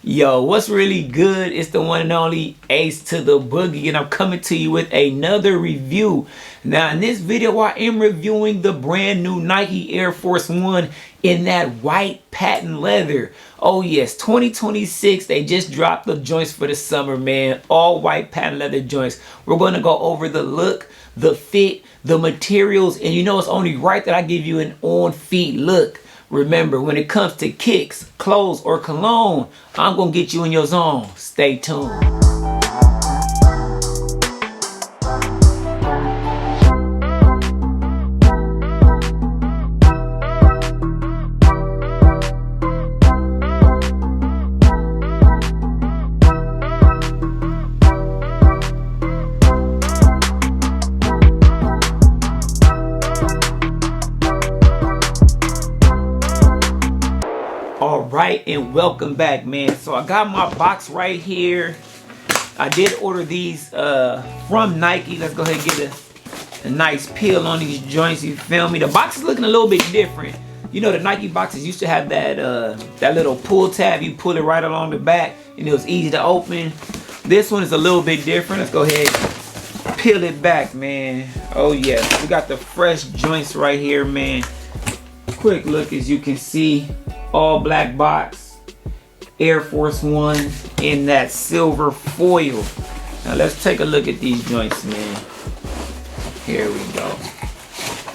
Yo, what's really good? It's the one and only Ace to the Boogie, and I'm coming to you with another review. Now, in this video, I am reviewing the brand new Nike Air Force One in that white patent leather. Oh yes, 2026, they just dropped the joints for the summer, man. All white patent leather joints. We're going to go over the look, the fit, the materials, and you know it's only right that I give you an on-feet look. Remember, when it comes to kicks, clothes, or cologne, I'm going to get you in your zone. Stay tuned. Alright, and welcome back, man. So I got my box right here. I did order these from Nike. Let's go ahead and get a nice peel on these joints, you feel me? The box is looking a little bit different. You know, the Nike boxes used to have that that little pull tab. You pull it right along the back and it was easy to open. This one is a little bit different. Let's go ahead and peel it back, man. Oh yes, we got the fresh joints right here, man. Quick look, as you can see, all black box, Air Force One in that silver foil. Now let's take a look at these joints, man. Here we go.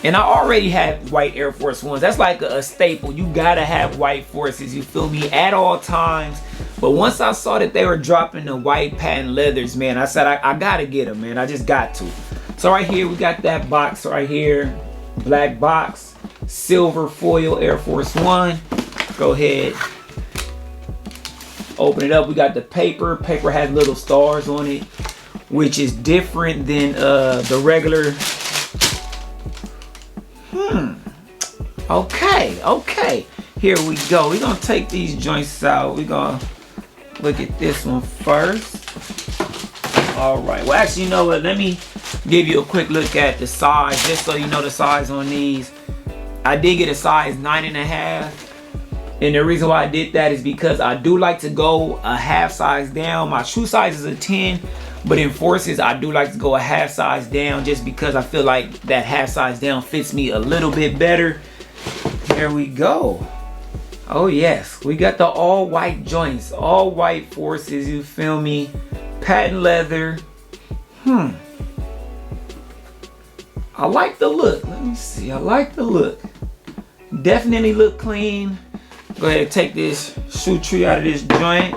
And I already had white Air Force Ones. That's like a staple. You gotta have white Forces, you feel me, at all times. But once I saw that they were dropping the white patent leathers, man, I said I gotta get them, man. I just got to. So right here we got that box right here, black box, silver foil Air Force One. Go ahead, open it up. We got the paper. Paper has little stars on it, which is different than the regular. Okay. Here we go. We're gonna take these joints out. We're gonna look at this one first. All right. Well, actually, you know what? Let me give you a quick look at the size, just so you know the size on these. I did get a size 9.5. And the reason why I did that is because I do like to go a half size down. My shoe size is a 10, but in Forces, I do like to go a half size down just because I feel like that half size down fits me a little bit better. Here we go. Oh yes, we got the all white joints, all white Forces, you feel me? Patent leather. I like the look. Let me see, I like the look. Definitely look clean. Go ahead and take this shoe tree out of this joint.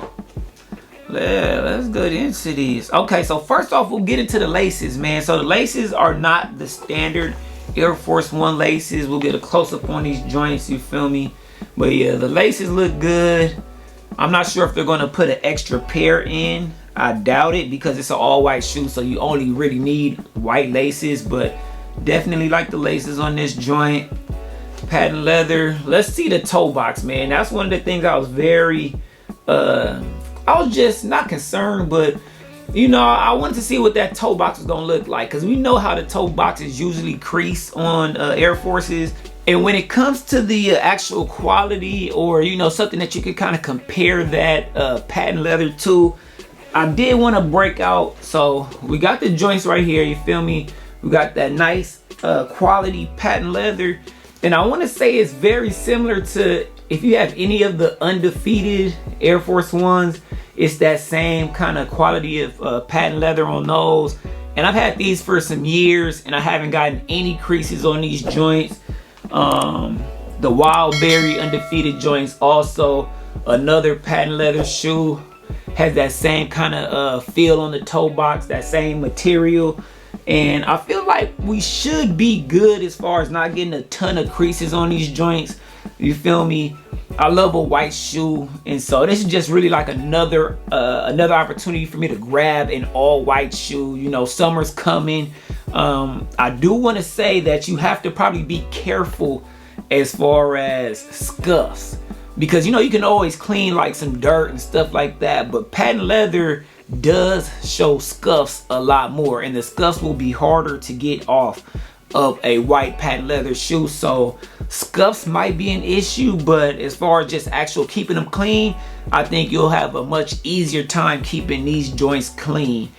Let's go into these. Okay, so first off, we'll get into the laces, man. So the laces are not the standard Air Force One laces. We'll get a close-up on these joints, you feel me? But yeah, the laces look good. I'm not sure if they're gonna put an extra pair in. I doubt it because it's an all-white shoe, so you only really need white laces, but definitely like the laces on this joint. Patent leather. Let's see the toe box, man. That's one of the things I was very I was just not concerned, but you know, I wanted to see what that toe box was gonna look like, because we know how the toe boxes usually crease on Air Forces. And when it comes to the actual quality, or you know, something that you could kind of compare that patent leather to, I did want to break out. So we got the joints right here, you feel me? We got that nice quality patent leather. And I want to say it's very similar to, if you have any of the undefeated Air Force Ones, it's that same kind of quality of patent leather on those. And I've had these for some years and I haven't gotten any creases on these joints. The Wildberry undefeated joints, also another patent leather shoe, has that same kind of feel on the toe box, that same material. And I feel like we should be good as far as not getting a ton of creases on these joints. You feel me? I love a white shoe, and so this is just really like another opportunity for me to grab an all white shoe. You know, summer's coming. I do want to say that you have to probably be careful as far as scuffs, because you know you can always clean like some dirt and stuff like that, but patent leather does show scuffs a lot more, and the scuffs will be harder to get off. of a white patent leather shoe. So scuffs might be an issue, but as far as just actual keeping them clean, I think you'll have a much easier time keeping these joints clean.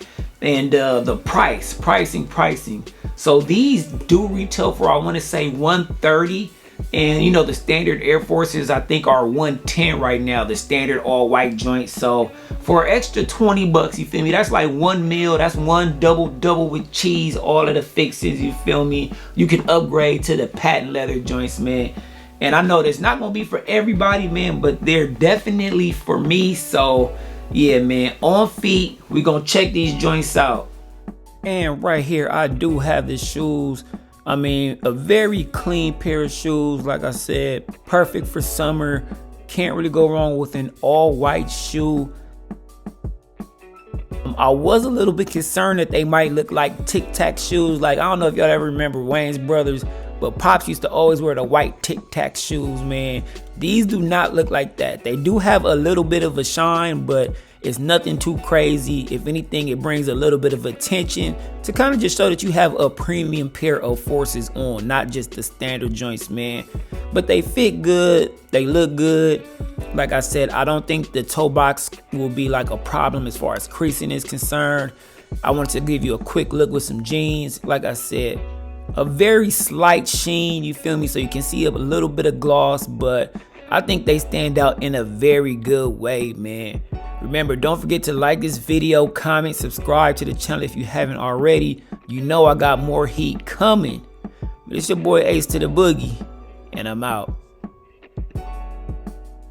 And the pricing. So these do retail for, I want to say, $130. And you know, the standard Air Forces I think are $110 right now, the standard all white joints. So for extra $20, you feel me, that's like 1 meal, that's one double with cheese, all of the fixes, you feel me. You can upgrade to the patent leather joints, man. And I know that's not gonna be for everybody, man, but they're definitely for me. So yeah, man, on feet, we gonna check these joints out. And right here I do have the shoes. I mean, a very clean pair of shoes. Like I said, perfect for summer. Can't really go wrong with an all white shoe. I was a little bit concerned that they might look like Tic Tac shoes. Like, I don't know if y'all ever remember Wayne's Brothers, but Pops used to always wear the white Tic Tac shoes, man. These do not look like that. They do have a little bit of a shine, but it's nothing too crazy. If anything, it brings a little bit of attention to kind of just show that you have a premium pair of Forces on, not just the standard joints, man. But they fit good, they look good. Like I said, I don't think the toe box will be like a problem as far as creasing is concerned. I wanted to give you a quick look with some jeans. Like I said, a very slight sheen, you feel me? So you can see a little bit of gloss, but I think they stand out in a very good way, man. Remember, don't forget to like this video, comment, subscribe to the channel if you haven't already. You know I got more heat coming. But it's your boy Ace to the Boogie, and I'm out.